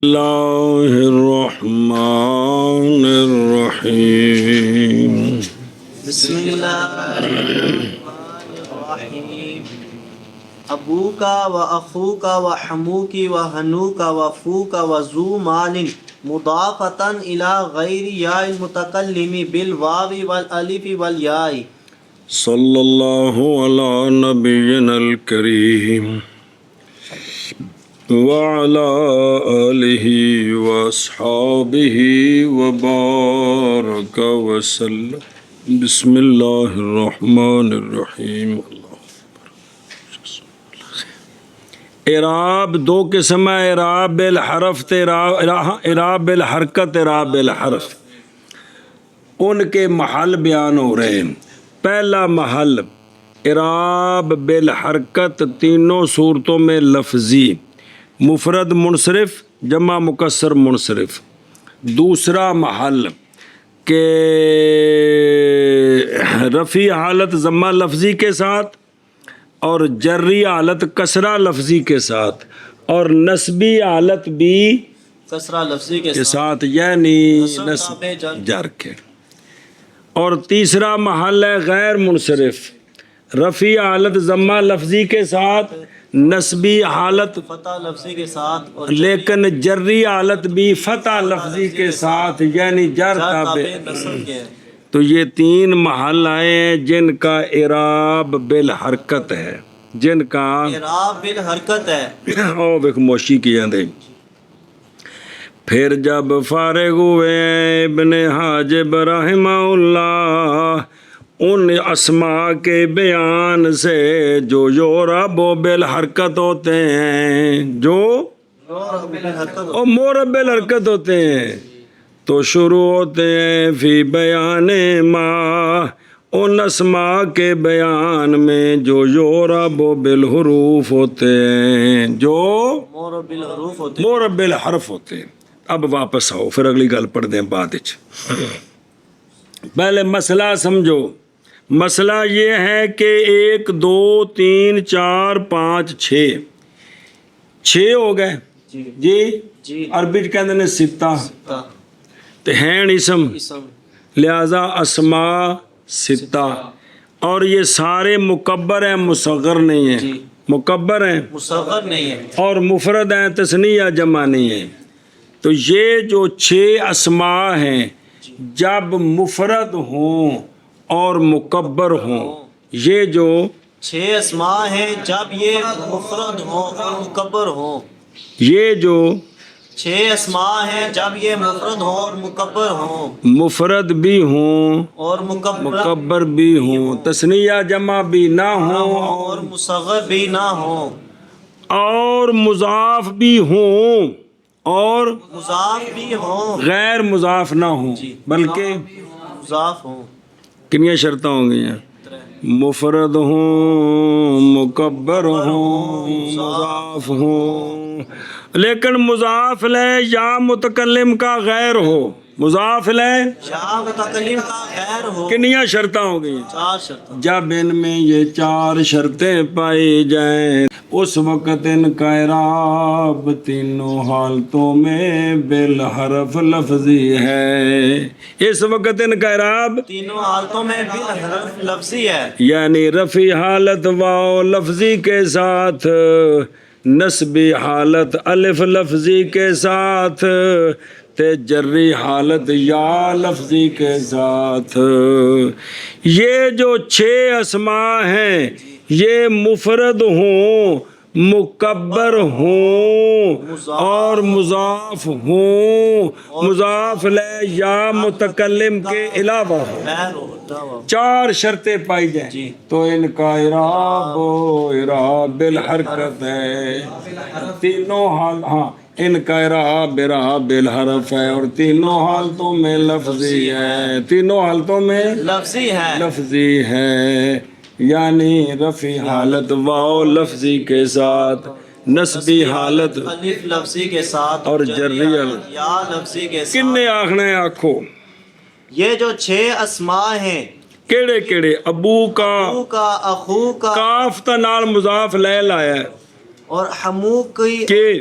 اللہ الرحمن الرحیم بسم اللہ الرحمن الرحیم ابوکا و اخوکا و حموکی و حنوکا و فوکا و ذو مال مضافتن الی غیر یا المتکلم بالواو والالف والیاء صلی اللہ علی نبینا الکریم وعلى آلہ واصحابہ وبارک وسلم بسم اللہ الرحمن الرحیم اعراب دو قسم ہے، اعراب بالحرف اعراب بالحرکت اعراب بالحرف، ان کے محل بیان ہو رہے ہیں۔ پہلا محل اعراب بالحرکت تینوں صورتوں میں لفظی، مفرد منصرف جمع مکسر منصرف۔ دوسرا محل کہ رفیع حالت ضمہ لفظی کے ساتھ اور جری حالت کسرہ لفظی کے ساتھ اور نسبی حالت بھی کسرہ لفظی کے ساتھ یعنی نسب جر کے۔ اور تیسرا محل ہے غیر منصرف، رفیع حالت ضمہ لفظی کے ساتھ، نسبی حالت فتح لفظی کے ساتھ اور لیکن جری حالت بھی فتح لفظی کے ساتھ یعنی جر تابع۔ نسب کے تو یہ تین محل آئے ہیں جن کا اعراب بالحرکت ہے، جن کا اعراب بالحرکت ہے۔ او ایک موشی کی اندے۔ پھر جب فارغ ہوئے ابن حاجب رحمہ اللہ ان اسماء کے بیان سے جو یورب و بالحرکت ہوتے ہیں، جو مورب بالحرکت ہوتے ہیں، تو شروع ہوتے ہیں فی بیان ما ان اسماء کے بیان میں جو یورب و بالحروف ہوتے ہیں، جو مورب بالحروف ہوتے مورب بالحرف ہوتے ہیں۔ اب واپس آؤ، پھر اگلی گل پڑھ دیں بعد وچ۔ پہلے مسئلہ سمجھو۔ مسئلہ یہ ہے کہ 1 2 3 4 5 6 ہو گئے جی عربی کہندے نے ستہ تے ہیں اسم، لہذا اسماء ستہ، اور یہ سارے مکبر ہیں مصغر نہیں ہیں، مکبر ہیں مصغر نہیں ہے اور مفرد ہیں تثنیہ جمع نہیں ہے۔ تو یہ جو 6 اسماء ہیں جب مفرد ہوں اور مکبر ہوں، یہ جو 6 اسماء ہیں جب یہ مفرد ہوں اور مکبر ہوں، یہ جو 6 اسماء ہیں جب یہ مفرد ہوں اور مکبر ہوں مفرد بھی ہوں اور مکبر بھی ہوں، تثنیہ جمع بھی نہ ہوں اور مصغر بھی نہ ہوں اور مضاف بھی ہوں اور مضاف بھی ہوں غیر مضاف نہ ہوں، بلکہ مضاف ہوں۔ کنیاں شرطیں ہوں گی ہیں؟ مفرد ہوں، مکبر ہوں، مضاف ہوں، لیکن مضاف لے یا متکلم کا غیر ہو، مضاف لے یا متکلم کا غیر ہو، کنیاں شرطیں ہوں گی؟ 4 شرطیں۔ جب ان میں یہ 4 شرطیں پائی جائیں اس وقت ان کا اعراب تینوں حالتوں میں بالحرف لفظی ہے۔ اس وقت ان کا اعراب تینوں حالتوں میں بالحرف لفظی ہے، یعنی رفع حالت واو لفظی کے ساتھ، نسبی حالت الف لفظی کے ساتھ، تے جری حالت یا لفظی کے ساتھ۔ یہ جو 6 اسماء ہیں یہ مفرد ہوں، مکبر ہوں اور مضاف ہوں، مضاف لے یا متکلم کے علاوہ ہوں، غیر ہو 4 شرطیں پائی جائیں تو ان کا اعراب بالحرکت ہے۔ تینوں حال ان کا اعراب بالحرف ہے اور تینوں حالتوں میں لفظی ہے، تینوں حالتوں میں لفظی ہے، یعنی رفع حالت واو لفظی کے ساتھ، نسبی حالت الف لفظی کے ساتھ اور جری یا لفظی کے ساتھ۔ کنے آخنا ہے آکھو؟ یہ جو 6 اسماء ہیں کیڑے کیڑے؟ ابو کا، اخو کا، کاف تا نال مضاف لے لایا ہے اور حمو کی کہ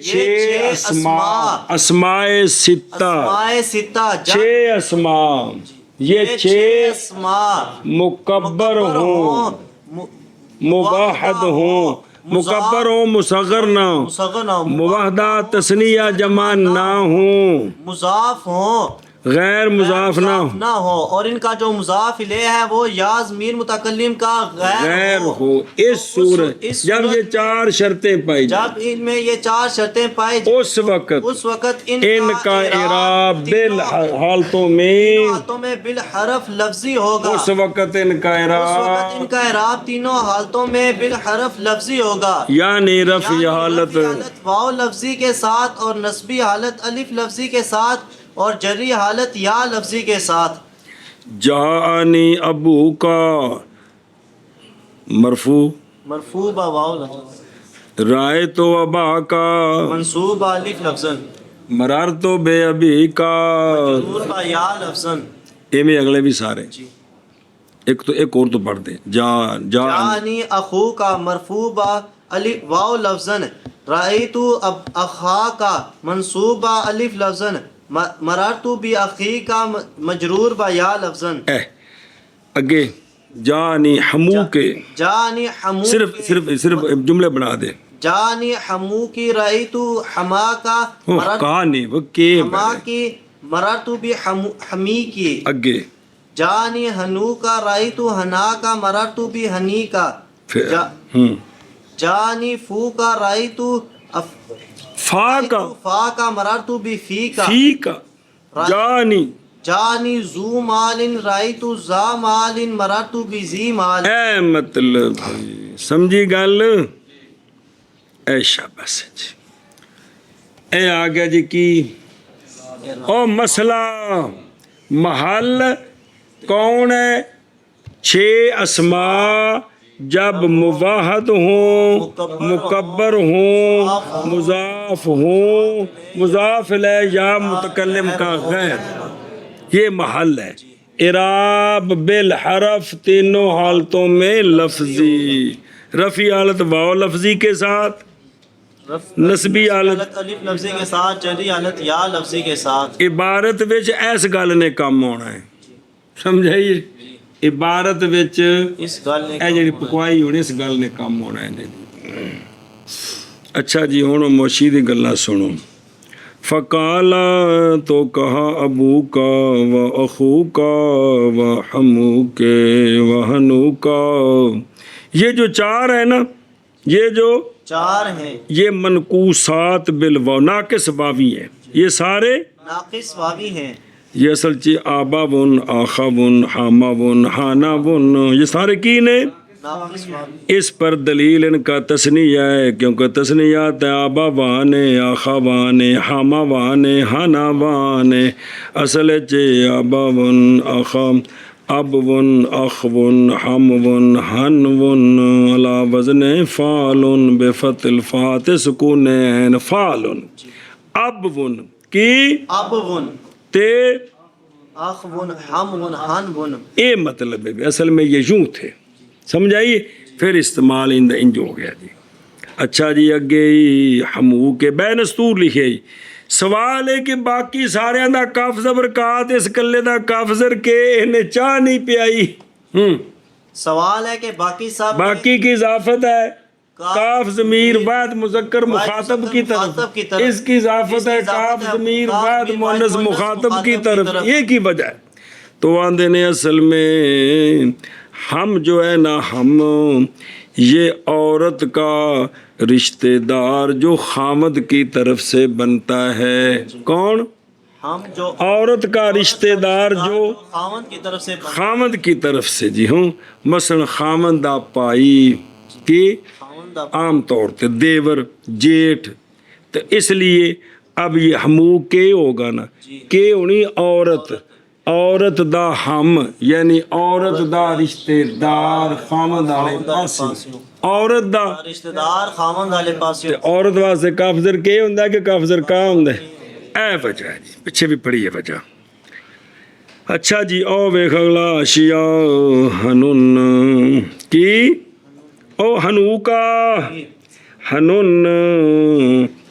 چھ اسماء ستہ اسماء ستہ چھ اسماء یہ چھ اسما مکبر ہوں مواحد ہوں مکبر ہوں مصغر نہ ہوں مصغر موحدہ تثنیہ جمع نہ ہوں مضاف ہوں غیر مضاف نہ ہوں نہ ہو اور ان کا جو مضاف الیہ ہے وہ یا ضمیر متکلم کا غیر ہو اس صورت جب یہ چار شرطیں پائی جائیں جب ان میں یہ چار شرطیں پائی جائیں اس وقت ان کا اعراب بالحالتوں میں حالتوں میں بالحرف لفظی ہوگا اس وقت ان کا ان کا اعراب تینوں حالتوں میں بالحرف لفظی ہوگا یعنی رفع حالت واو لفظی کے ساتھ اور نصبی حالت الف لفظی کے ساتھ اور جری حالت یا لفظی کے ساتھ جاءنی ابو کا مرفوع با واو لفظ رائے تو ابا کا منصوب الف لفظن مرار تو بے ابی کا مجرور با یا لفظن میں اگلے بھی سارے ایک اور تو پڑھ دیں جاءنی اخو کا مرفوع با الف واو لفظن رأیتو اخا کا منصوب با الف لفظن مرارتو بی اخی کا مجرور با یا لفظن اگے جانی ہمو کے جانی ہمو صرف جملے بنا دے جانی ہمو کی رأیتو ہما کا کہانی وہ کے ہما کی مرارتو بی ہمی کی اگے جانی ہنو کا رأیتو ہنا کا مرارتو بی ہنی کا جانی فو کا رأیتو فا کا مرارتو بی فی کا جانی زو مالن رائتو زا مالن مرارتو بی زی مالن اے مطلب سمجھی گل اے شاباش جی اے آگیا جی کی او مسئلہ محل کون ہے چھ اسماء جب مواحد ہوں مکبر ہوں مضاف ہوں مضاف الیہ یا متکلم کا غیر یہ محل ہے اعراب بالحرف تینوں حالتوں میں لفظی رفعی حالت واو لفظی کے ساتھ نسبی حالت الف لفظی کے ساتھ جری حالت یا لفظی کے ساتھ عبارت وچ ایس گل نے کام ہونا ہے سمجھائیے عبارت وچ اس گل نے اے جڑی پکوائی ہونی اس گل نے کام ہونا ہے اچھا جی ہن موشی دی گلاں سنو فقالا تو کہا ابو کا و اخو کا و ہمو کے و ہنو کا یہ جو چار ہے نا یہ جو چار ہیں یہ منقوصات بالواو ناقص واوی ہیں یہ سارے ناقص واوی ہیں یہ اصل چی آبا ون آخا ون حاما ون حانا ون یہ سارے کی نے اس پر دلیل ان کا تثنیہ ہے کیونکہ تثنیات آبا وانے آخا وانے حاما وانے حانا وانے اصل چی آبا ون آخا اب ون اخ ون ہم ون ہن ون علا وزن فالن بفتح الفات سکونین فالن اب ون کی اب ون تے اخ ون ہم ون ہن ون اے مطلب ہے اصل میں یہ یوں تھے سمجھائیے پھر استعمال انج ہو گیا جی اچھا جی اگے ہمو کے بے نستور لکھے جی سوال ہے کہ باقی سارے دا کاف زبر کہا اس کلے دا کاف زر کے انہیں چاہ نہیں پیائی سوال ہے کہ باقی کی اضافت ہے کاف ضمیر واحد مذکر مخاطب کی طرف اس کی اضافت ہے کاف ضمیر واحد مؤنث مخاطب کی طرف یہ کی وجہ ہے تو آندے نے اصل میں ہم جو ہے نا ہم یہ عورت کا رشتہ دار جو خامد کی طرف سے بنتا ہے کون ہم جو عورت کا رشتہ دار جو خامد کی طرف سے جی ہوں مثلا خامندہ پائی کی عام طور پہ دیور جیٹھ تو اس لیے اب یہ ہمو کے ہوگا نا کے ہونی عورت دا ہم یعنی عورت دا رشتہ دار خامد والے پاس عورت دا رشتہ دار خامد والے پاس عورت واسطے کافزر کے ہوندا ہے کہ کافزر کا ہوندا ہے اے وجہ ہے جی پیچھے بھی پڑھی ہے وجہ اچھا جی او ویکھ اگلا اشیاء ہنن کی او ہنو کا ہنن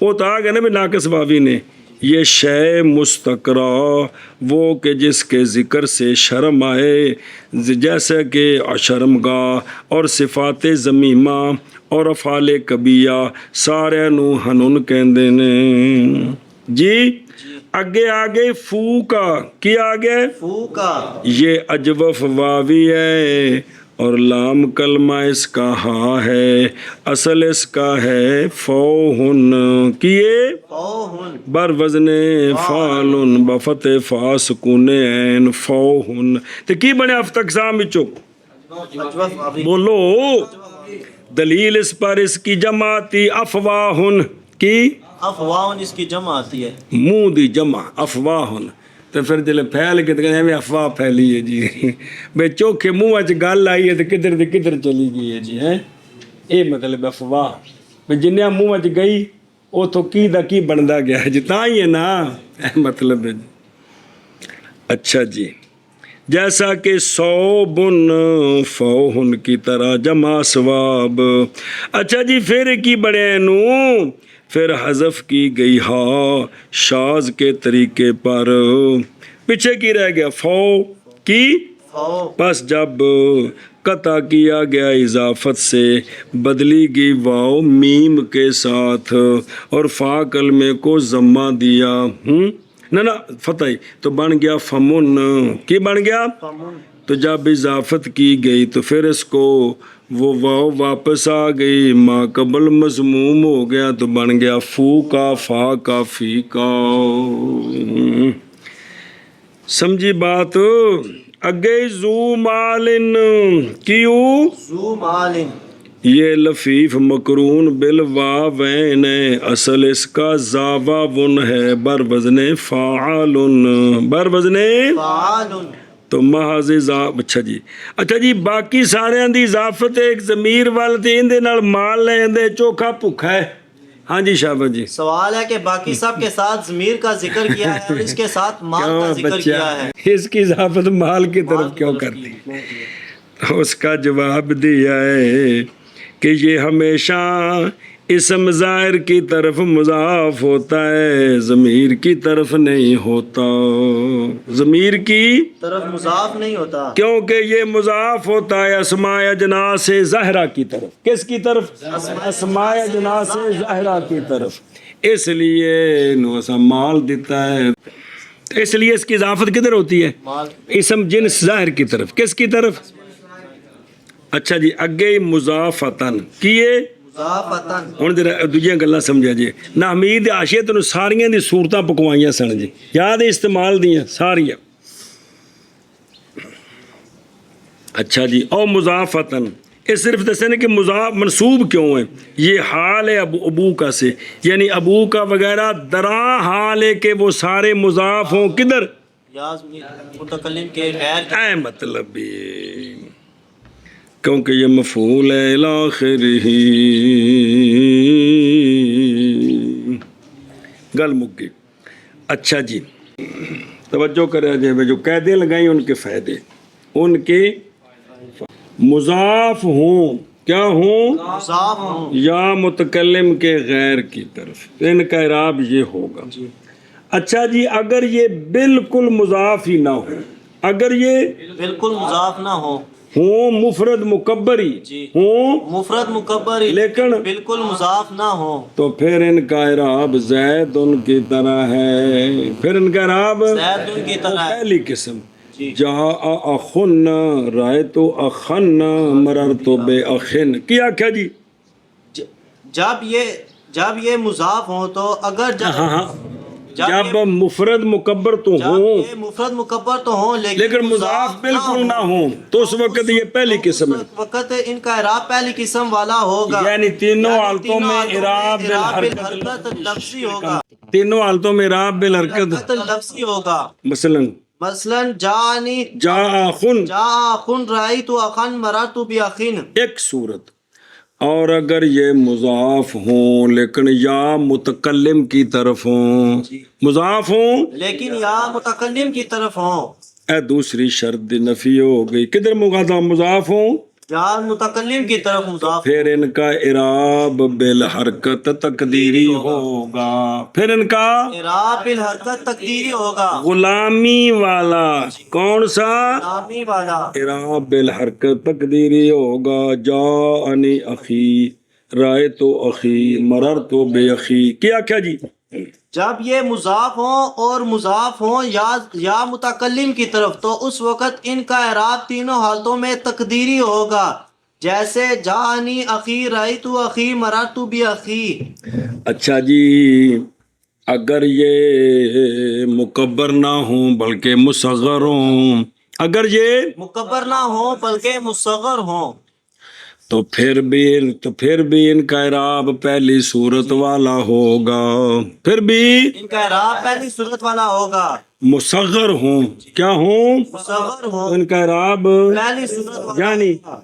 وہ تو آ گیا نا بھی ناقص واوی نے. یہ شے مستقرا وہ کہ جس کے ذکر سے شرم آئے جیسا کہ شرم گاہ اور صفات زمیمہ اور افعال کبیہ سارے نو ہنن کہندے نے. جی اگے آگے فو کا کی آگے فو کا یہ اجوف واوی ہے اور لام کلمہ اس کا ہا ہے اصل اس کا ہے فوہن کیے فوہن بر وزن فالن بفت فا سکون عین فوہن تے کی بنے افت اقسام وچوں اجوف واوی بولو دلیل اس پر اس کی جماعتی افواہن کی افواہن اس کی جمع آتی ہے. منہ دی جمع افواہن تو پھر جلے پھیل کے کہتے ہیں افواہ پھیلی ہے جی بے چوکھے منہ وچ گل آئی ہے تو کدھر تے کدھر چلی گئی ہے جی ہیں اے مطلب افواہ بے جنیا منہ وچ گئی او تو کی دا کی بندا گیا ہے جی تاں ہی ہے نا اے مطلب ہے جی. اچھا جی جیسا کہ صوبن فوہن کی طرح جمع ثواب. اچھا جی پھر کی بڑے نو پھر حذف کی گئی ہا شاذ کے طریقے پر پیچھے کی رہ گیا فو کی فو پس جب قطع کیا گیا اضافت سے بدلی گئی واو میم کے ساتھ اور فا کلمے کو ضمہ دیا نہ فتح تو بن گیا فمن کی بن گیا. فمن تو جب اضافت کی گئی تو پھر اس کو وہ واو واپس آ گئی ما قبل مضموم ہو گیا تو بن گیا فو کا فا کا فی کا. سمجھی بات اگے زو مالن کیوں ذو مالن یہ لفیف مقرون بالواوین ہے اصل اس کا زاوا ون ہے بر وزن فاعلن بر وزن فعال تو محض اچھا جی اچھا جی باقی سارے دی اضافت ایک ضمیر وال تے اندے نال مال لے اندے چوکھا بھوکھا ہے. ہاں جی شابہ جی سوال ہے کہ باقی سب کے ساتھ ضمیر کا ذکر کیا ہے اور اس کے ساتھ مال کا کیوں ذکر کیا ہے بچہ اس کی اضافت مال کی طرف کیوں کرتی. اس کا جواب دیا ہے کہ یہ ہمیشہ اسم ظاہر کی طرف مضاف ہوتا ہے ضمیر کی طرف نہیں ہوتا. ضمیر کی طرف مضاف نہیں ہوتا کیونکہ یہ مضاف ہوتا ہے اسماء اجناس ظاہرہ کی طرف. کس کی طرف؟ اسماء اجناس ظاہرہ کی طرف. اس لیے نو اسا مال دیتا ہے اس لیے اس کی اضافت کدھر ہوتی ہے مال اسم جنس ظاہر کی طرف. کس کی طرف؟ اچھا جی اگے مضافتن کیے مضافتن ہن ذرا دوجیاں گلاں سمجھا جی نہ حمید عاشق تینوں ساریاں دی صورتاں پکوائیاں سن جی یاد ہے استعمال دیاں ساریاں. اچھا جی او مضافتن یہ صرف دسے نا کہ مضاف منصوب کیوں ہے. یہ حال ہے ابو کا سے یعنی ابو کا وغیرہ درا حال ہے کہ وہ سارے مضاف ہوں کدھر یا متکلم کے غیر اے مطلب بھی کیونکہ یہ مفعول ہے الاخر ہی گل مکی. اچھا جی توجہ کرے جی جو قیدیں لگائیں ان کے فائدے ان کے مضاف ہوں کیا ہوں مضاف ہوں یا متکلم کے غیر کی طرف ان کا اعراب یہ ہوگا. اچھا جی اگر یہ بالکل مضاف ہی نہ ہو اگر یہ بالکل مضاف نہ ہو ہوں مفرد مکبری جی ہوں مفرد مکبر لیکن بالکل مضاف نہ ہو تو پھر ان کا اعراب زید ان کی طرح ہے. پھر ان کا اعراب زید ان کی طرح ہے پہلی قسم جی جاء اخن رأیت اخن مررت باخن کیا کیا جی جب یہ مضاف ہو تو اگر ہاں ہاں جب جب مفرد مکبر تو جب ہوں یہ مفرد مکبر تو ہوں لیکن مضاف بالکل نہ ہوں تو اس وقت یہ پہلی قسم ہے. اس وقت ان کا اعراب پہلی قسم والا ہوگا یعنی تینوں حالتوں میں اعراب بالحرکت لفظی ہوگا تینوں حالتوں میں اعراب بالحرکت حرکت لفظی ہوگا. مثلا جانی جاء خن جا اخن رأیت اخن مررت باخن ایک صورت. اور اگر یہ مضاف ہوں لیکن یا متکلم کی طرف ہوں مضاف ہوں لیکن یا متکلم کی طرف ہوں اے دوسری شرط نفی ہو گئی کدھر مقدم مضاف ہوں یا متکلم کی طرف مضاف پھر ان کا اعراب بالحرکت تقدیری ہوگا، پھر ان کا اعراب بالحرکت تقدیری ہوگا، غلامی والا کون سا غلامی والا اعراب بالحرکت تقدیری ہوگا، جاءنی اخی رائے تو اخی مرر تو بے اخی، کیا کیا جی؟ جب یہ مضاف ہوں اور مضاف ہوں یا متکلم کی طرف تو اس وقت ان کا اعراب تینوں حالتوں میں تقدیری ہوگا، جیسے جانی اخی رأیت اخی مررت بی اخی۔ اچھا جی، اگر یہ مکبر نہ ہوں بلکہ مصغر ہوں، اگر یہ مکبر نہ ہوں بلکہ مصغر ہوں تو پھر بھی ان کا اعراب پہلی صورت والا ہوگا، پھر بھی ان کا اعراب پہلی صورت والا ہوگا، مصغر ہوں، کیا ہوں؟ مصغر تو ہوں ان کا اعراب پہلی صورت والا یعنی ہوگا۔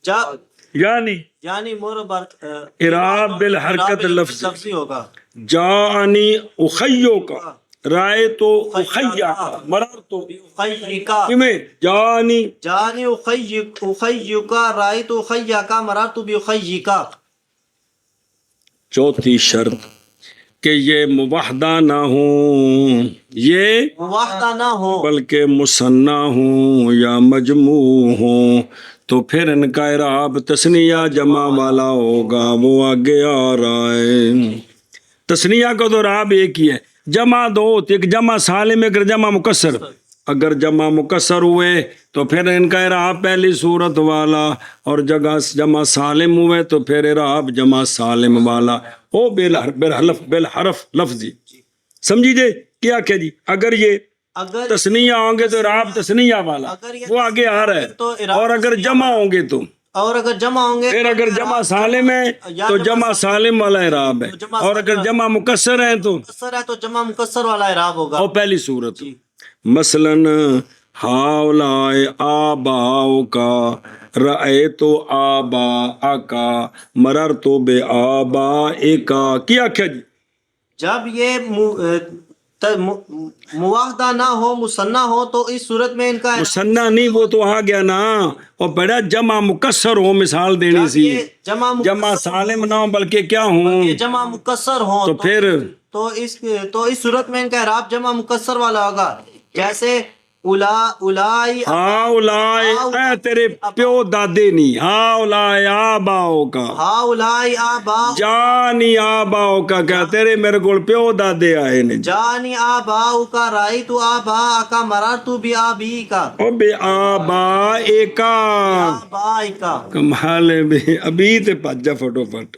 جب یعنی اعراب بالحرکت لفظی ہوگا، جاءنی اخیو کا رائے تو اخیا کا مرر تو اخیکا کمیں جانی جانی اخیکا رأیت اخیکا مررت بی اخیکا۔ چوتھی شرط کہ یہ موحدہ نہ ہوں، یہ موحدہ نہ ہو بلکہ مثنیٰ ہوں یا مجموع ہوں، تو پھر ان کا اعراب تثنیہ جمع والا ہوگا، وہ آگے آ رہا ہے۔ تثنیہ کا تو اعراب ایک ہی ہے، جمع دو ہوتی ہے، ایک جمع سالم ایک جمع مکسر، اگر جمع مکسر ہوئے تو پھر ان کا اعراب پہلی صورت والا، اور جگہ جمع سالم ہوئے تو پھر اعراب جمع سالم والا، او بالحرف لفظی، سمجھیے کیا کیا جی؟ اگر یہ اگر تثنیہ ہوں گے تو اعراب تثنیہ والا، اگر یہ وہ آگے آ رہا تو ہے، اعراب اور اگر جمع ہوں گے تو اور اگر جمع ہوں گے پھر اگر جمع سالم ہے تو جمع سالم والا اعراب ہے، اور اگر جمع مکسر ہے تو مکسر ہے تو جمع مکسر والا اعراب ہوگا۔ اور پہلی صورت مثلاً ہاؤلائے آباؤ کا رأیت آباء کا مررت بے آباء کا، کیا کیا جی؟ جب یہ مواحدہ نہ ہو مثنیٰ ہو تو اس صورت میں ان کا مثنیٰ نہیں، وہ تو آ گیا نا، اور بڑا جمع مکسر ہو، مثال دینی سی، یہ جمع سالم نہ ہو بلکہ کیا ہوں، یہ جمع مکسر ہو تو پھر تو اس صورت میں ان کا اعراب جمع مکسر والا ہوگا، جیسے اولائی ہاؤلائے اے تیرے پیو دادے نہیں، ہاؤلائے آباؤ کا ہاؤلائی آبا جانی آباؤ کا، کیا تیرے میرے کول پیو دادے آئے نے، جانی آباؤ کا رأیت آبا کا مررت بی آبی کا او بے آباء کا، آبائی کا۔ کمال ہے بے ابھی تے پجا فٹو فٹ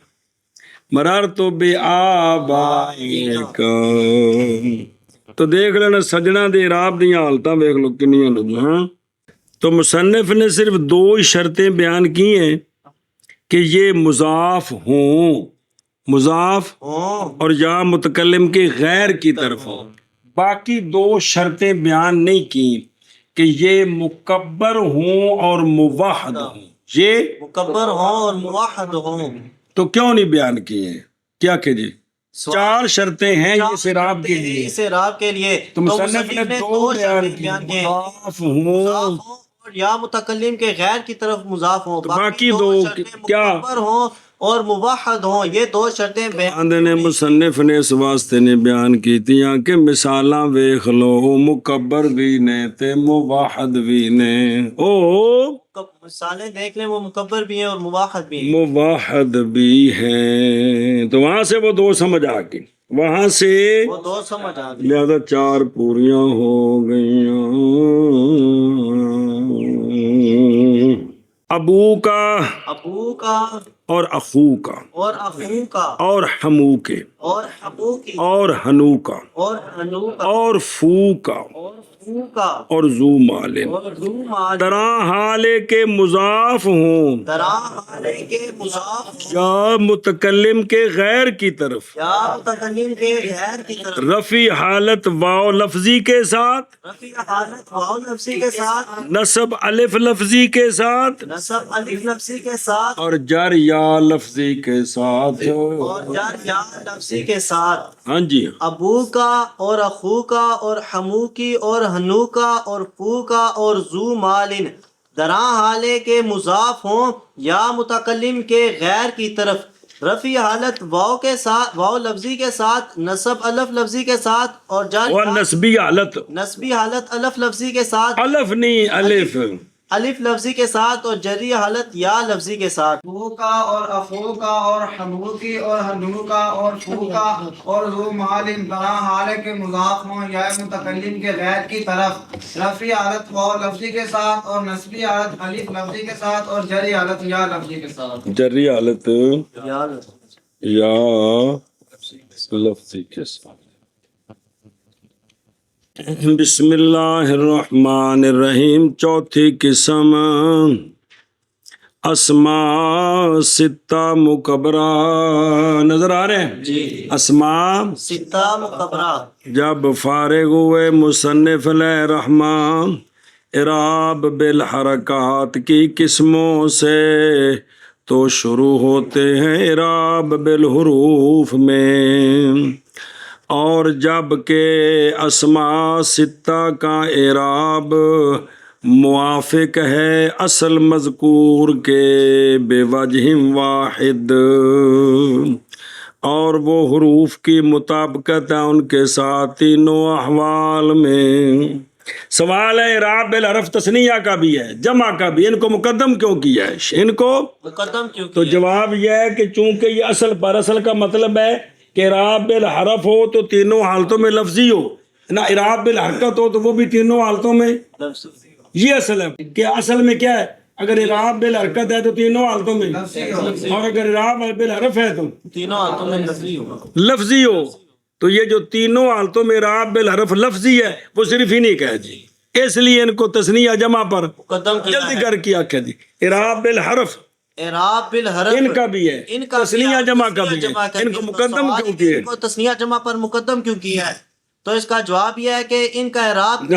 مرار تو بے آباء کا، تو دیکھ لینا سجنا دے اعراب دی حالتاں دیکھ لو کنیاں نے، ہاں تو مصنف نے صرف دو ہی شرطیں بیان کی ہیں کہ یہ مضاف ہوں، مضاف اور یا متکلم کے غیر کی طرف ہوں، باقی دو شرطیں بیان نہیں کی کہ یہ مکبر ہوں اور موحد ہوں، یہ مکبر ہوں اور موحد ہوں، تو کیوں نہیں بیان کیے ہیں؟ کیا کہ جی چار شرطیں ہیں اس اعراب کے لیے، اس اعراب کے لیے تو مصنف نے دو بیان کی، مضاف ہوں اور یا متکلم کے غیر کی طرف مضاف ہوں، باقی دو کیا مکبر ہوں اور موحد ہوں، یہ دو شرطیں نے مصنف نے اس واسطے نے بیان کی تیاں کہ مثالاں ویکھ لو، مکبر بھی نے تے موحد بھی نے، او مثالیں دیکھ لیں، وہ مکبر بھی ہیں اور موحد بھی ہیں، موحد بھی ہیں، تو وہاں سے وہ دو سمجھ آ گئی، وہاں سے وہ دو سمجھ آ گئی، لہذا چار پوریاں ہو گئیاں، ابو کا ابو کا اور اخو کا اور اخو کا اور حمو کے اور ابو کی اور ہنو کا اور انو کا اور فو کا اور فو کا اور ذو مالن، اور ذو مال، طرح حالے کے مضاف ہوں درا حالے کے مضاف یا متکلم کے غیر کی طرف، یا متکلم کے غیر کی طرف، رفع حالت واو لفظی کے ساتھ، رفع حالت واو لفظی کے ساتھ، نصب الف لفظی کے ساتھ، نصب الف لفظی کے ساتھ، اور جر یا لفظی کے ساتھ، اور جر یا لفظی کے ساتھ، ہاں جی ابو کا اور اخو کا اور حمو کی اور ہنو کا اور فو کا اور ذو مالن، دراں حالے کے مضاف ہوں یا متکلم کے غیر کی طرف، رفع حالت واو کے ساتھ، واو لفظی کے ساتھ، نصب الف لفظی کے ساتھ، اور جر اور نسبی حالت، نسبی حالت الف لفظی کے ساتھ، الف نہیں الف، الف لفظی کے ساتھ، اور جری حالت یا لفظی کے ساتھ۔ فو کا اور افو کا اور حمو کی اور ہنو کا اور فو کا اور ذو محال بنا حال کے مضاف ہوں یا متکلم کے غیر کی طرف، رفعی حالت واو لفظی کے ساتھ اور نصبی حالت الف لفظی کے ساتھ اور جری حالت یا لفظی کے ساتھ۔ جری حالت یا یا لفظی کے ساتھ۔ بسم اللہ الرحمن الرحیم۔ چوتھی قسم اسماء ستہ مکبرہ، نظر آ رہے ہیں جی، اسماء ستہ مکبرہ۔ جب فارغ ہوئے مصنف علیہ رحمان اعراب بالحرکات کی قسموں سے تو شروع ہوتے ہیں اعراب بالحروف میں، اور جب کہ اسماء ستہ کا اعراب موافق ہے اصل مذکور کے بے وجہ واحد، اور وہ حروف کی مطابقت ہے ان کے ساتھ تینوں احوال میں۔ سوال ہے اعراب بالحرف تثنیہ کا بھی ہے جمع کا بھی، ان کو مقدم کیوں کیا ہے؟ ان کو مقدم کیوں تو کیا؟ جواب یہ ہے کہ چونکہ یہ اصل پر، اصل کا مطلب ہے کہ اعراب بالحرف ہو تو تینوں حالتوں میں لفظی ہو، نہ اعراب بالحرکت ہو تو وہ بھی تینوں حالتوں میں، یہ اصل ہے کہ اصل میں کیا ہے، اگر اعراب بالحرکت ہے تو تینوں حالتوں میں، اور اگر اعراب بالحرف ہے تو تینوں حالتوں میں لفظی ہوگا۔ لفظی ہو۔ تو یہ جو تینوں حالتوں میں اعراب بالحرف لفظی ہے وہ صرف ہی نہیں کہہ جی، اس لیے ان کو تثنیہ جمع پر مقدم کیا جلدی ہے۔ کر کے آکھا جی اعراب بالحرف اعراب بالحرف ان کا بھی ہے، ان کا تثنیہ جمع کا بھی جمع ہے، کر ان کے کو تو مقدم سوال کیوں ہے کہ کیے؟ ان کو تثنیہ جمع پر مقدم کیوں کیا ہے؟ تو اس کا جواب یہ ہے کہ ان کا اعراب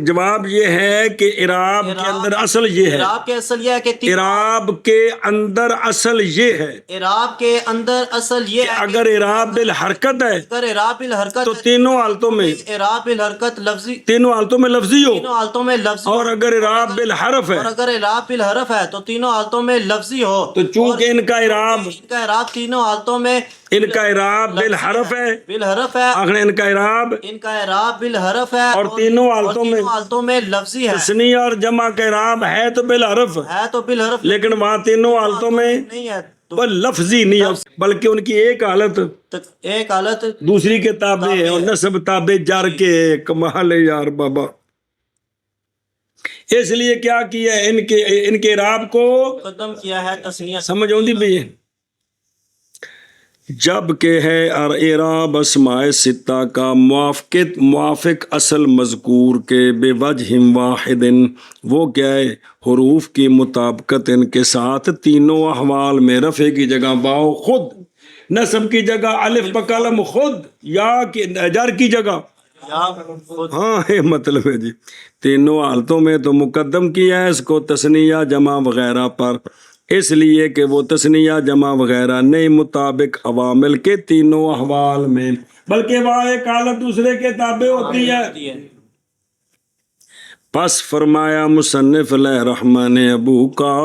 جواب یہ ہے کہ اعراب کے اندر اصل یہ ہے، اعراب کے اصل یہ ہے کہ اعراب کے اندر اصل یہ ہے اعراب کے اندر اصل یہ کہ ہے اگر اعراب بالحرکت ہے اگر اعراب بالحرکت تو تینوں حالتوں میں، اعراب بالحرکت لفظی، تینوں حالتوں میں لفظی ہو، تینوں حالتوں میں لفظی، اور اگر اعراب بالحرف ہے اور اگر اعراب بالحرف ہے تو تینوں حالتوں میں لفظی ہو، تو چونکہ ان کا اعراب، ان کا اعراب تینوں حالتوں میں ان کا اعراب بالحرف ہے، بالحرف ہے، آخر ان کا اعراب ان کا اعراب بالحرف ہے، اور تینوں حالتوں میں لفظی ہے، تثنیہ اور جمع کا اعراب ہے تو بالحرف، ہے تو بالحرف لیکن وہاں تینوں حالتوں میں نہیں ہے تو وہ لفظی نہیں ہے، بلکہ ان کی ایک حالت ایک حالت دوسری کے تابع ہے، اور نسب تابع جار کے، کمال ہے یار بابا۔ اس لیے کیا کیا ہے، ان کے اعراب کو مقدم کیا ہے تثنیہ۔ سمجھ آؤں بھی ہے، جب کہ ہے اعراب اسماء ستہ کا موافق اصل مذکور کے بے وجہ واحد، وہ کیا ہے، حروف کی مطابقت ان کے ساتھ تینوں احوال میں، رفع کی جگہ واو خود، نصب کی جگہ الف بقلم خود، یا جر کی جگہ، ہاں یہ مطلب ہے جی، تینوں حالتوں میں تو مقدم کیا ہے اس کو تثنیہ جمع وغیرہ پر، اس لیے کہ وہ تثنیہ جمع وغیرہ نہیں مطابق عوامل کے تینوں احوال میں، بلکہ وہاں ایک حالت دوسرے کے تابع ہوتی ہے۔ پس فرمایا مصنف علیہ رحمٰن ابو کا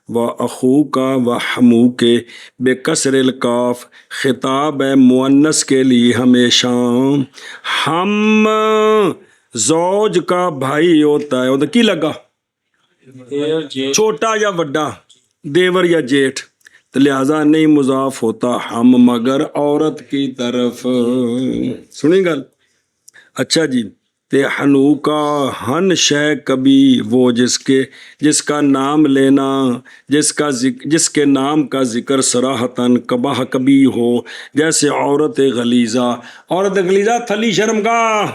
و اخو کا و ہمو کے بے کسر الکاف، خطاب ہے مؤنث کے لیے ہمیشہ، ہم زوج کا بھائی ہوتا ہے، وہ کی لگا چھوٹا یا بڑا، دیور یا جیٹھ، تو لہذا نہیں مضاف ہوتا ہم مگر عورت کی طرف، سنی گل؟ اچھا جی، تے ہنو کا ہن شے کبھی وہ جس کا نام لینا، جس کے نام کا ذکر صراحتاً کباہ کبھی ہو، جیسے عورت غلیظہ، عورت غلیظہ تھلی شرمگاہ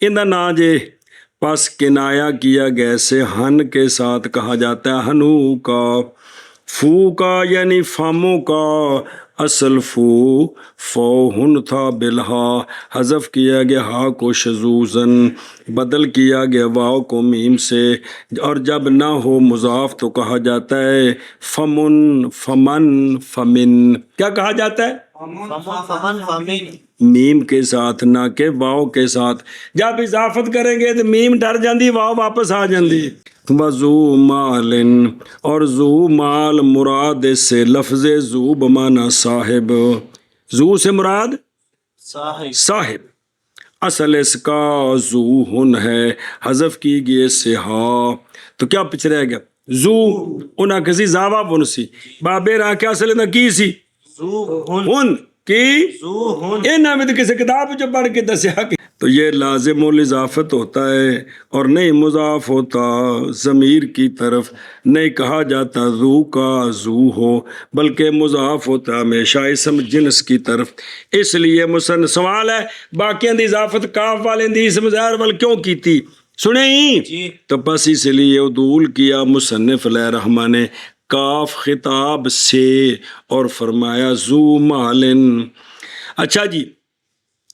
اندہ نا جے، پس کنایا کیا گیا سے ہن کے ساتھ کہا جاتا ہے ہنو کا، فو کا یعنی فاموں کا، اصل فو ہن تھا بالہا، حذف کیا گیا ہا کو شذوذاً، بدل کیا گیا واو کو میم سے، اور جب نہ ہو مضاف تو کہا جاتا ہے فمن، فمن، فمن، کیا کہا جاتا ہے؟ فمن فمن، میم کے ساتھ نہ کہ واو کے ساتھ، جب اضافت کریں گے تو میم ڈر جاندی، واو واپس آ جاندی، وزو مال اور زو مال مراد سے لفظ زو بمانا صاحب، زو سے مراد صاحب، اصل اس کا زو ہن ہے، حذف کی گئے سے ہا، تو کیا پیچھے رہ گیا زو انہاں کسی زاوا بن سی بابے راہ کیا اصل نہ کی سی ہن کی انہاں میں تو کسی کتاب جو پڑھ کے دسیا کہ تو یہ لازم الاضافت ہوتا ہے اور نہیں مضاف ہوتا ضمیر کی طرف، نہیں کہا جاتا زو کا زو ہو بلکہ مضاف ہوتا ہمیشہ اسم جنس کی طرف۔ اس لیے سوال ہے باقیاں دی اضافت کاف والے دی اسم ظاہر وال کیوں کی تھی سنیں تو بس اس لیے عدول کیا مصنف علیہ الرحمٰن نے کاف خطاب سے اور فرمایا زو مالن۔ اچھا جی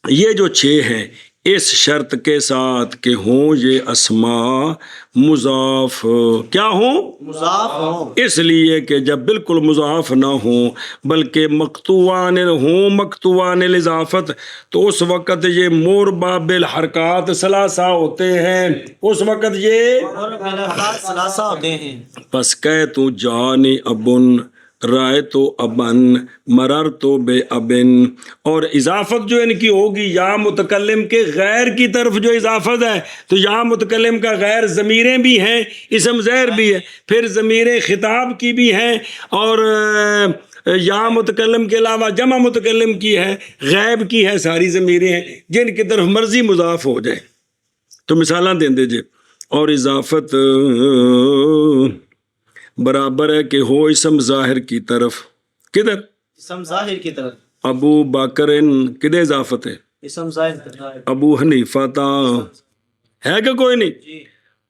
یہ جو 6 ہیں اس شرط کے ساتھ کہ ہوں یہ اسماء مضاف، کیا ہوں مضاف ہوں، اس لیے کہ جب بالکل مضاف نہ ہوں بلکہ مقطوعان ہوں، مقطوعان الاضافت، تو اس وقت یہ مربع بالحرکات ثلاثہ ہوتے ہیں، اس وقت یہ ثلاثہ ہوتے ہیں۔ پس کہ تو جانی ابن رائے تو ابن مرر تو بے ابن، اور اضافت جو ان کی ہوگی یا متکلم کے غیر کی طرف جو اضافت ہے تو یا متکلم کا غیر ضمیریں بھی ہیں، اسم ظاہر بھی ہے، پھر ضمیریں خطاب کی بھی ہیں، اور یا متکلم کے علاوہ جمع متکلم کی ہے، غیب کی ہے، ساری ضمیریں ہیں جن کی طرف مرضی مضاف ہو جائے۔ تو مثالاں دیں دیجئے، اور اضافت برابر ہے کہ ہو اسم ظاہر کی طرف، کدھر اسم ظاہر کی طرف، ابو بکرن کدھر اضافت ہے اسم ظاہر کی طرف، ابو حنیفہ تا ہے کہ کوئی نہیں،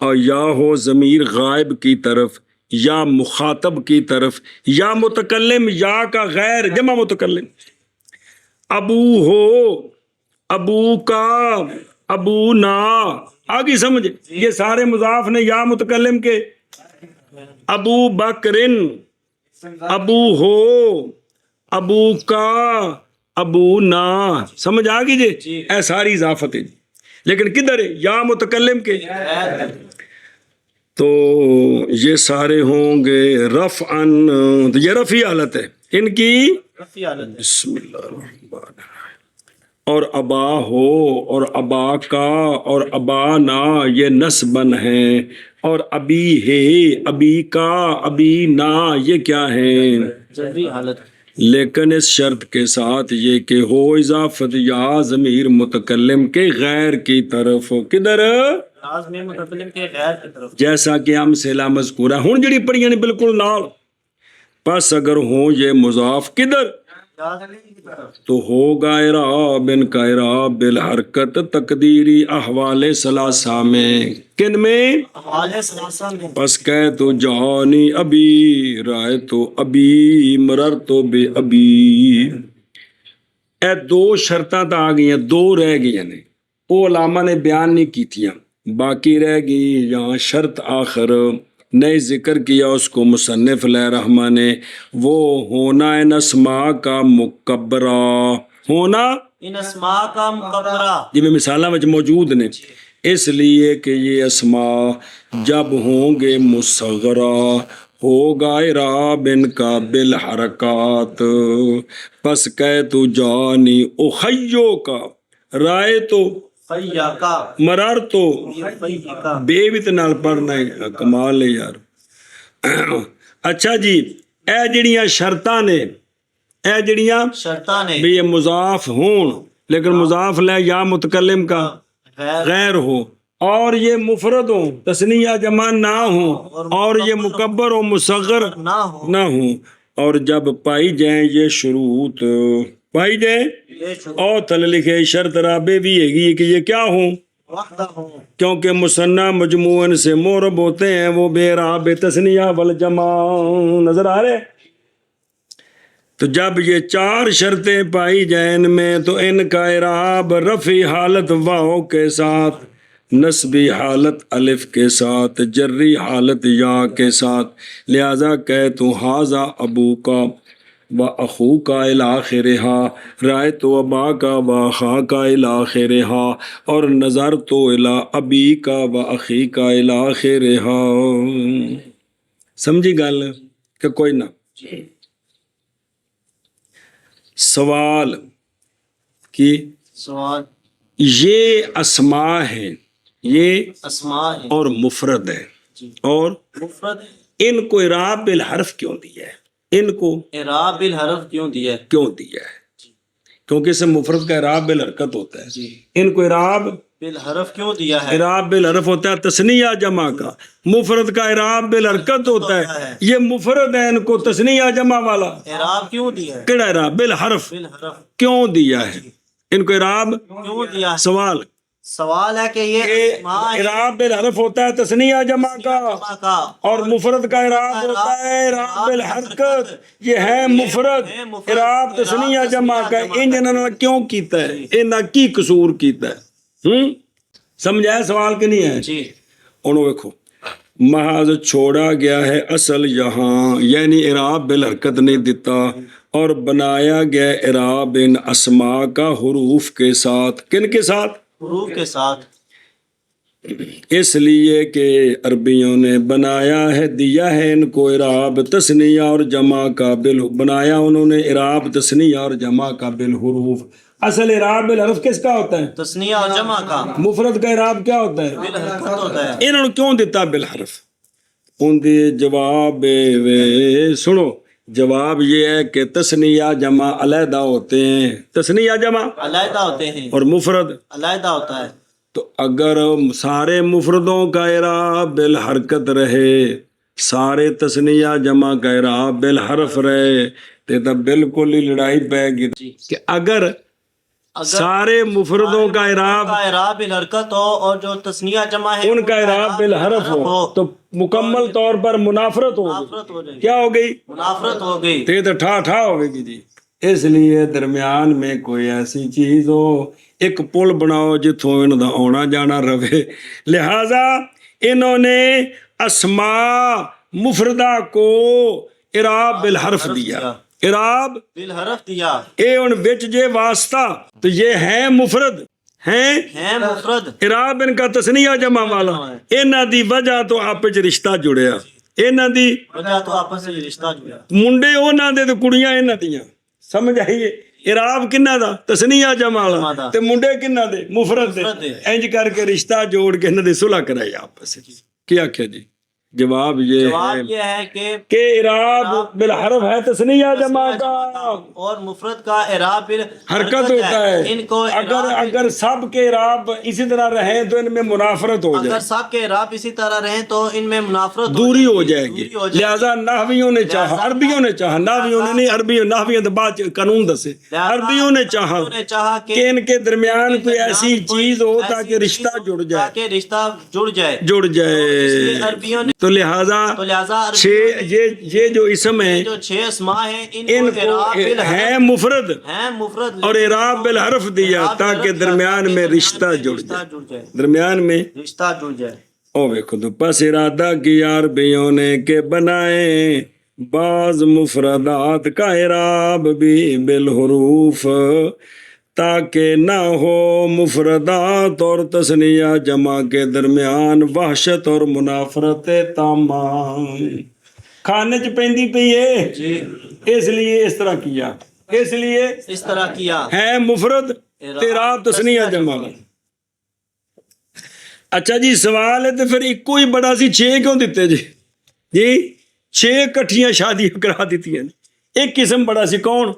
اور یا ہو ضمیر غائب کی طرف یا مخاطب کی طرف یا متکلم یا کا غیر جمع متکلم، ابو ہو، ابو کا، ابو نا، آگے سمجھے یہ سارے مضاف نے یا متکلم کے، ابو بکرن، ابو ہو، ابو کا، ابو نا، سمجھ آگی جی اے ساری اضافت ہے جی، لیکن کدھر ہے یا متکلم کے، تو یہ سارے ہوں گے رفعن، تو یہ رفعی حالت ہے ان کی، بسم اللہ الرحمن الرحیم، اور ابا ہو اور ابا کا اور ابا نا یہ نسبن ہیں، اور ابی ہے، ابی کا، ابی نا یہ کیا ہیں جبری حالت، لیکن اس شرط کے ساتھ یہ کہ ہو اضافت یا ضمیر متکلم کے غیر کی طرف، کدھر لازمی متکلم کے غیر کی طرف، جیسا کہ ہم سیلا مذکورہ ہوں جڑی پڑھیاں نے بالکل نال، پس اگر ہوں یہ مضاف کدھر تو ہوگا اعراب ان کا اعراب بالحرکت تقدیری احوال ثلاثہ میں، کن میں حوالے ثلاثہ میں، پس کہہ تو جانی ابی رائے تو ابی مرر تو بے ابی، اے 2 شرطاں تا آ گئی ہیں، 2 رہ گئی ہیں، وہ علامہ نے بیان نہیں کی تھیاں، باقی رہ گئی یہاں شرط آخر نئے ذکر کیا اس کو مصنف علیہ الرحمٰ نے، وہ ہونا ان اسماء کا مکبرہ، ہونا ان اسماء کا مکبرہ، یہ میں مثالہ میں موجود نے، اس لیے کہ یہ اسماء جب ہوں گے مصغرہ ہوگا اعراب ان کا بالحرکات، پس کہہ تو جانی اخیو کا، رائے تو فیاکا، مرار تو فیاکا، بے وت نال پڑھنا ہے، کمال ہے یار۔ اچھا جی اے جڑیاں شرطاں نے، اے جڑیاں شرطاں نے بھی یہ مضاف ہون لیکن مضاف لے یا متکلم کا غیر ہو، اور یہ مفرد ہوں تثنیہ جمع نہ ہوں، اور یہ مکبر و مصغر نہ ہو، نہ ہوں، اور جب پائی جائیں یہ شروط، پائی جائیں اور تل لکھے شرط رابع بھی ہے گی کہ یہ کیا ہوں، وحدہ ہوں، کیونکہ مثنیٰ مجموعن سے معرب ہوتے ہیں، وہ بے راب تثنیہ والجمع، نظر آ رہے؟ تو جب یہ 4 شرطیں پائی جائیں ان میں تو ان کا اعراب رفعی حالت واو کے ساتھ، نصبی حالت الف کے ساتھ، جری حالت یا کے ساتھ، لہذا کہ تو حاذا ابو کا وأخوك إلى آخرها رأيت أباك وأخاك إلى آخرها اور نظرت إلى أبيك وأخيك إلى آخرها. سمجھی گل کہ کوئی نہ؟ سوال کی سوال یہ اسماء ہیں، یہ اسماء ہے اور مفرد ہے، اور مفرد ان کو اعراب بالحرف کیوں دیا ہے؟ ان کو اعراب بالحرف کیوں دیا ہے؟ کیوں دیا ہے؟ کیونکہ اس سے مفرد کا اعراب بالحرکت ہوتا ہے. جی ان کو اعراب بالحرف کیوں دیا ہے؟ اعراب بالحرف ہوتا ہے تثنیہ جمع کا، مفرد کا اعراب بالحرکت ہوتا ہے. یہ مفرد ہے، ان کو تثنیہ جمع والا اعراب کیوں دیا ہے؟ کیڑا اعراب؟ بالحرف بالحرف کیوں دیا ہے؟ ان کو اعراب کیوں دیا ہے؟ سوال سوال ہے کہ یہ اسماء ہیں اعراب بالحرف ہوتا ہے تثنیہ جمع کا، جمع کا، اور مفرد کا اعراب ہوتا ہے اعراب بالحرکت. یہ ہے مفرد اعراب تثنیہ جمع کا. انہوں نے کیوں کیتا ہے؟ انہاں کی قصور کیتا ہے؟ سمجھا سوال کہ نہیں ہے؟ جی انہوں دیکھو محض چھوڑا گیا ہے اصل یہاں، یعنی اعراب بالحرکت نہیں دیتا، اور بنایا گیا اعراب ان اسماء کا حروف کے ساتھ. کن کے ساتھ؟ حروف کے ساتھ. اس لیے کہ عربیوں نے بنایا ہے، دیا ہے ان کو اعراب تثنیہ اور جمع کا بنایا انہوں نے اعراب تثنیہ اور جمع کا بالحروف. اصل اعراب بالحرف کس کا ہوتا ہے؟ تثنیہ اور جمع کا. مفرد کا اعراب کیا ہوتا ہے؟ بالحرکت ہوتا ہے. انہوں نے کیوں دیتا بالحرف؟ ان دی جواب سنو، جواب یہ ہے کہ تثنیہ جمع علیحدہ ہوتے ہیں، تثنیہ جمع علیحدہ ہوتے ہیں اور مفرد علیحدہ ہوتا ہے. تو اگر سارے مفردوں کا اعراب بالحرکت رہے، سارے تثنیہ جمع کا اعراب بالحرف رہے تو بالکل ہی لڑائی پہ گی کہ اگر سارے مفردوں کا اعراب بالحرکت ہو اور جو تثنیہ جمع ہے ان کا اعراب بالحرف ہو تو مکمل طور پر منافرت ہوگی. منافرت ہو جائے گی. کیا ہو گئی؟ منافرت ہو گئی. تو ٹھا ٹھا ہوگی گی جی. اس لیے درمیان میں کوئی ایسی چیز ہو، ایک پل بناؤ جتوں انہوں دا آنا جانا رہے. لہذا انہوں نے اسماء مفردہ کو اعراب بالحرف دیا، اعراب بالحرف دیا. اے ان بچ جے واسطہ تو یہ ہیں مفرد، ہیں مفرد، اعراب ان کا تثنیہ جمع والا. انہاں دی وجہ تو آپس رشتہ جڑیا، انہاں دی وجہ تو آپس میں رشتہ جڑا. منڈے انہاں دے تے کڑیاں انہاں دیاں. سمجھ آئیے؟ اعراب کنہ دا؟ تثنیہ جمع والا، تے منڈے کنہ دے؟ مفرد دے. انج کر کے رشتہ جوڑ کے انہاں دی صلح کرائی آپس. کیا کیا جی؟ جواب یہ ہے کہ اعراب بالحرف ہے تثنیہ جمع کا، اور مفرد کا اعراب حرکت ہوتا ہے. ان کو اگر سب کے اعراب اسی طرح رہیں تو ان میں منافرت ہو جائے، اگر سب کے اعراب اسی طرح رہیں تو ان میں منافرت دوری ہو جائے گی. لہذا نحویوں نے چاہا، عربیوں نے چاہا، نحویوں نے نہیں، عربیوں نحویوں تو بعد قانون دسے، عربیوں نے چاہا کہ ان کے درمیان کوئی ایسی چیز ہو تاکہ رشتہ جڑ جائے، تاکہ رشتہ جڑ جائے. عربیوں نے تو لہذا یہ جو اسم ہیں جو 6 اسماء ہیں ان کو ہیں مفرد اور اعراب بالحرف دیا تاکہ درمیان میں رشتہ جڑ جائے، درمیان میں رشتہ جڑ جائے. او دیکھو تو پس ارادہ کیا عربیوں نے کہ بنائیں بعض مفردات کا اعراب بھی بالحروف تاکہ نہ ہو مفردات اور تثنیہ جمع کے درمیان وحشت اور منافرت تمام. کھانے چ پیندی پئی ہے جی اس لیے اس طرح کیا، اس لیے اس طرح کیا ہے مفرد اعراب تثنیہ جمع. اچھا جی سوال ہے تو پھر ایک ہی بڑا سی 6 کیوں دیتے جی؟ 6 کٹھیاں شادیاں کرا دیتی ہیں. ایک قسم بڑا سی کون؟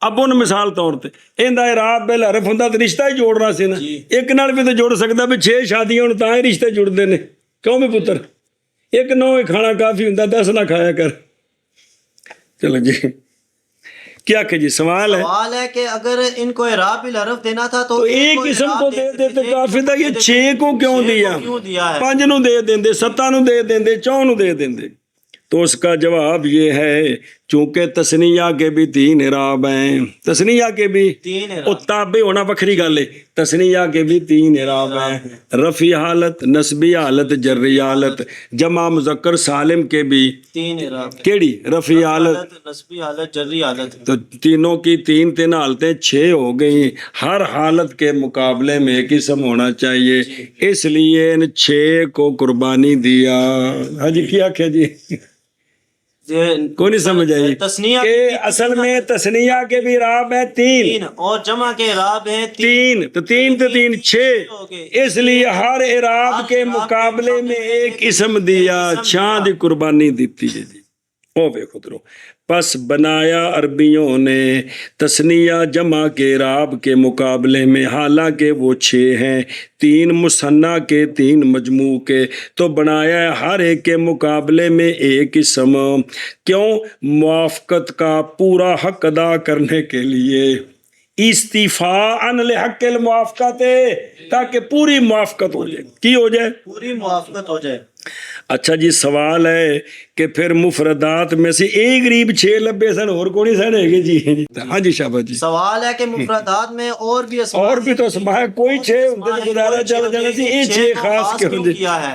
اب ان مثال طور تے ایندا اعراب بالحرف ہوندا تے رشتہ ہی جوڑنا سی نا. ایک نال بھی تو جوڑ سکدا بھی 6 شادیاں ہون تاں ہی رشتے جڑدے نے. کیوں بھی پتر؟ ایک نو کھانا کافی ہوندا 10 نہ کھایا کر. چلو جی کیا کہ جی سوال ہے کہ اگر ان کو اعراب بالحرف دینا تھا تو ایک قسم کو دے دیتے کافی تھا. یہ 6 کو کیوں دیا؟ 5 نو دے دیندے، 7 نو دے دیندے، 4 نو دے دیندے. تو اس کا جواب یہ ہے چونکہ تسنیہ کے بھی 3 اعراب ہیں، تسنیہ کے بھی 3 او تابع ہونا وکھری گل ہے، تسنیہ کے بھی 3 اعراب ہیں، رفعی حالت، نسبی حالت، جری حالت، جمع مذکر سالم کے بھی 3 اعراب، کیڑی رفعی حالت، نسبی حالت، جری حالت، تو تینوں کی 3 حالتیں 6 ہو گئی، ہر حالت کے مقابلے میں ایک اسم ہونا چاہیے، اس لیے ان 6 کو قربانی دیا۔ ہاں جی کیا کیا جی کوئی نہیں سمجھ آئی تسنیہ کہ اصل میں تسنیہ کے بھی اعراب ہیں 3 اور جمع کے اعراب ہیں 3 تو 3 6، اس لیے ہر اعراب کے مقابلے میں ایک اسم دیا، 6 دی قربانی دیتی ہے جی۔ او بے خود رو پس بنایا عربیوں نے تسنیہ جمع کے اعراب کے مقابلے میں، حالانکہ وہ 6 ہیں، 3 مثنیٰ کے 3 مجموع کے، تو بنایا ہر ایک کے مقابلے میں ایک اسم، کیوں؟ موافقت کا پورا حق ادا کرنے کے لیے، استیفاء لحق الموافقت، تاکہ پوری موافقت ہو جائے، کی ہو جائے؟ پوری موافقت ہو جائے۔ اچھا جی سوال ہے کہ پھر مفردات میں سے ایک غریب 6 لبے سن اور کونی سن ہے گے جی؟ ہاں جی شاباش جی۔ سوال ہے کہ مفردات میں اور بھی اسماء، اور بھی تو اسماء ہے، کوئی 6 ہوتے تو گزارا چل جانا سی، یہ 6 خاص کیوں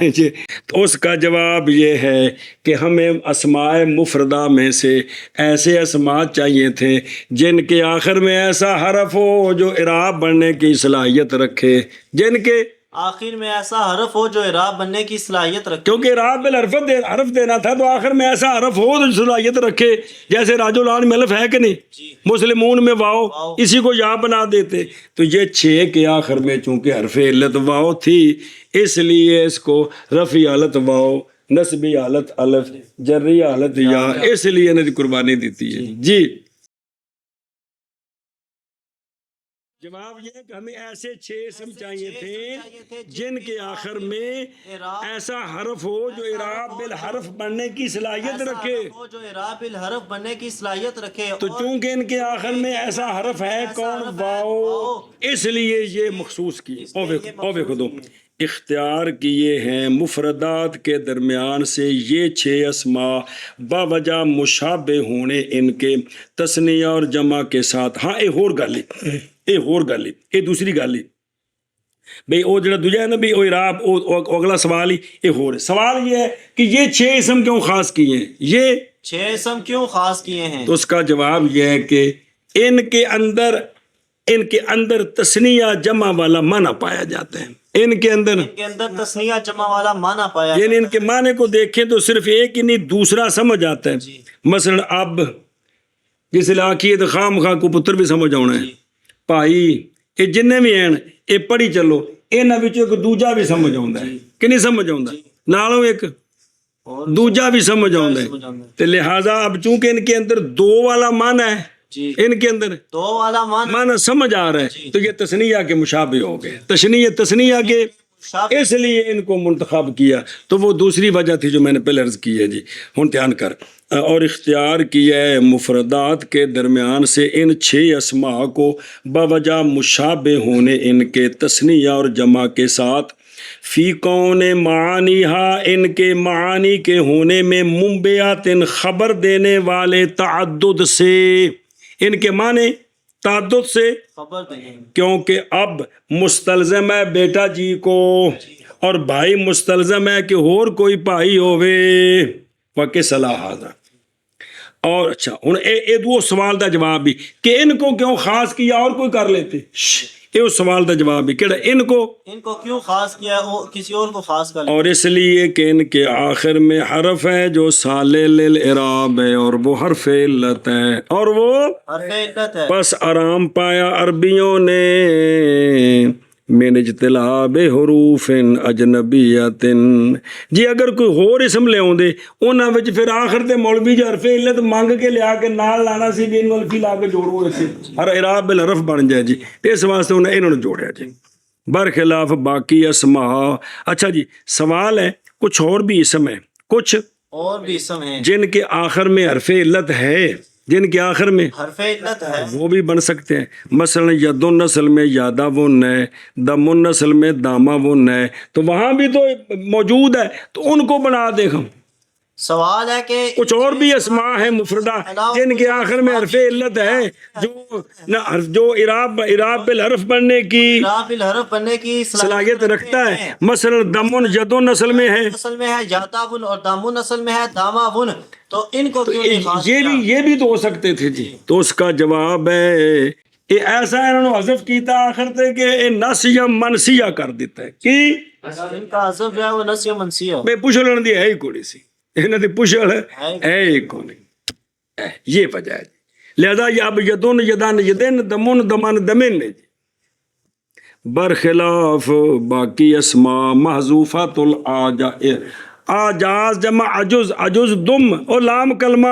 جی؟ تو اس کا جواب یہ ہے کہ ہمیں اسماء مفردہ میں سے ایسے اسماء چاہیے تھے جن کے آخر میں ایسا حرف ہو جو اعراب بننے کی صلاحیت رکھے، جن کے آخر میں ایسا حرف ہو جو اعراب بننے کی صلاحیت رکھے، کیونکہ اعراب بالحرف دینا تھا، تو آخر میں ایسا حرف ہو جو صلاحیت رکھے، جیسے راجولان میں الف ہے کہ نہیں، مسلمون میں واو، اسی کو یا بنا دیتے، تو یہ 6 کے آخر میں چونکہ حرف علت واو تھی، اس لیے اس کو رفعی حالت واو، نسبی حالت الف، جری حالت یا، اس لیے انہیں قربانی دیتی ہے جی۔ جواب یہ ہے کہ ہمیں ایسے 6 اسم چاہیے تھے جن کے آخر میں ایسا حرف ہو جو اعراب بالحرف بننے کی صلاحیت رکھے، جو اعراب بالحرف بننے کی صلاحیت رکھے، تو چونکہ ان کے آخر میں ایسا حرف ہے کون؟ واو، اس لیے یہ مخصوص کی۔ او دیکھو دو اختیار کیے ہیں مفردات کے درمیان سے یہ 6 اسماء باوجہ مشابہ ہونے ان کے تثنیہ اور جمع کے ساتھ۔ ہاں اے ہور گل اے دوسری گل بھئی او جڑا دوجہ ہے نا بھئی او اعراب اگلا سوال ہی اے ہور ہے۔ سوال یہ ہے کہ یہ 6 اسم کیوں خاص کیے ہیں، یہ 6 اسم کیوں خاص کیے ہیں؟ تو اس کا جواب یہ ہے کہ ان کے اندر تثنیہ جمع والا معنی پایا جاتا ہے، ان کے اندر تثنیہ جمع والا معنی پایا، یعنی ان کے معنی کو دیکھیں تو صرف ایک ہی نہیں دوسرا سمجھ آتا ہے۔ مثلا اب جس علاقے تو خام خواہ کو پتر بھی سمجھ آنا ہے، بھائی یہ جننے بھی ہیں یہ پڑھی چلو، انہاں وچوں ایک دوجا بھی سمجھ آتا ہے کہ نہیں سمجھ آتا، نالوں ایک دوجا بھی سمجھ آتا ہے، تو لہٰذا اب چونکہ ان کے اندر 2 والا معنی ہے، ان کے اندر 2 والا معنی سمجھ آ رہا ہے، تو یہ تثنیہ کے مشابہ ہو گئے، تثنیہ کے، اس لیے ان کو منتخب کیا۔ تو وہ دوسری وجہ تھی جو میں نے پہلے عرض کی ہے جی، ہن دھیان کر، اور اختیار کیا ہے مفردات کے درمیان سے ان 6 اسماء کو باوجہ مشابہ ہونے ان کے تثنیہ اور جمع کے ساتھ، فی کون معانیہا ان کے معانی کے ہونے میں، منبعات خبر دینے والے تعدد سے، ان کے معنی تعدد سے، خبر دیں، کیونکہ اب مستلزم ہے بیٹا جی کو، اور بھائی مستلزم ہے کہ اور کوئی بھائی ہوئے، وَكِ صلاح حاضر۔ اور اچھا ہن اے دو سوال دا جواب بھی کہ ان کو کیوں خاص کیا اور کوئی کر لیتے، یہ اس سوال دا جواب بھی کہڑا ان کو کیوں خاص کیا کسی اور کو خاص کر، اور اس لیے کہ ان کے آخر میں حرف ہے جو صالح للإعراب ہے، اور وہ حرف علت ہے، اور وہ حرف علت ہے۔ بس آرام پایا عربیوں نے من اجتلاب حروف اجنبیت، جی اگر کوئی اور اسم لے آؤں دے انہاں وچ پھر آخر تے مولوی جو حرف علت مانگ کے لیا کے نال لانا سی بھی انہوں الفی لا کے جوڑو اسے ہر اعراب بالحرف بن جائے جی، اس واسطے انہوں نے جوڑیا جی، برخلاف باقی اسماء۔ اچھا جی سوال ہے کچھ اور بھی اسم ہیں، کچھ اور بھی اسم ہیں جن کے آخر میں حرف علت ہے، جن کے آخر میں حرف علت ہے، وہ بھی بن سکتے ہیں، مثلا ید النسل میں یادہ ون ہے، دم النسل میں دامہ ون ہے، تو وہاں بھی تو موجود ہے، تو ان کو بنا دے ہم، سوال ہے کہ کچھ اور بھی اسماء ہیں مفردہ جن کے آخر میں حرف علت ہے جو اعراب بالحرف بننے کی اعراب الحرف بننے کی صلاحیت رکھتا ہے. مثلا دمن یدن اصل میں ہے, اصل میں ہے یاتابن اور دامن اصل میں ہے داماون. تو ان کو کیوں نہیں خاص کیا؟ یہ بھی تو ہو سکتے تھے جی. تو اس کا جواب ہے یہ ایسا انہوں نے حذف کیتا آخر تے کہ یہ نسیہ منسیہ کر دیتا ہے کہ ان کا حذف ہے وہ نسیہ منسیہ بے پوچھلن دی ہے ہی کوئی سی انہوں نے پوچھل ہے ہی کوئی نہیں. یہ وجہ ہے جی. لہذا یہ اب یدن یدان یدن دمن دمن دمن نے جی برخلاف باقی اسماء محذوفات الآجائر. آجاز جمع عجز, عجز دم اور لام کلمہ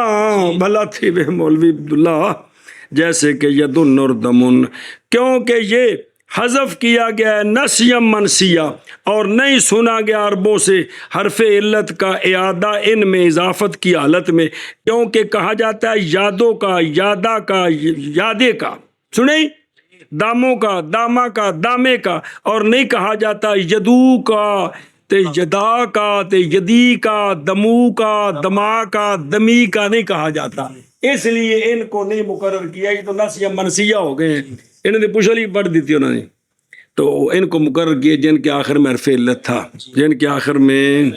بھلا تھی بے مولوی عبداللہ جیسے کہ یدن اور دمن, کیونکہ یہ حذف کیا گیا ہے نسیم منسیہ اور نہیں سنا گیا عربوں سے حرف علت کا اعادہ ان میں اضافت کی حالت میں, کیونکہ کہا جاتا ہے یادوں کا یادہ کا یادے کا سنیں داموں کا داما کا دامے کا, اور نہیں کہا جاتا یدو کا تے یدا کا تے یدی کا دمو کا دما کا دمی کا نہیں کہا جاتا. اس لیے ان کو نہیں مقرر کیا. یہ تو نسیہ منسیہ ہو گئے ہیں, انہوں نے پوچھلی پڑھ دی تھی انہوں نے, تو ان کو مقرر کیے جن کے آخر میں حرف علت تھا, جن کے آخر میں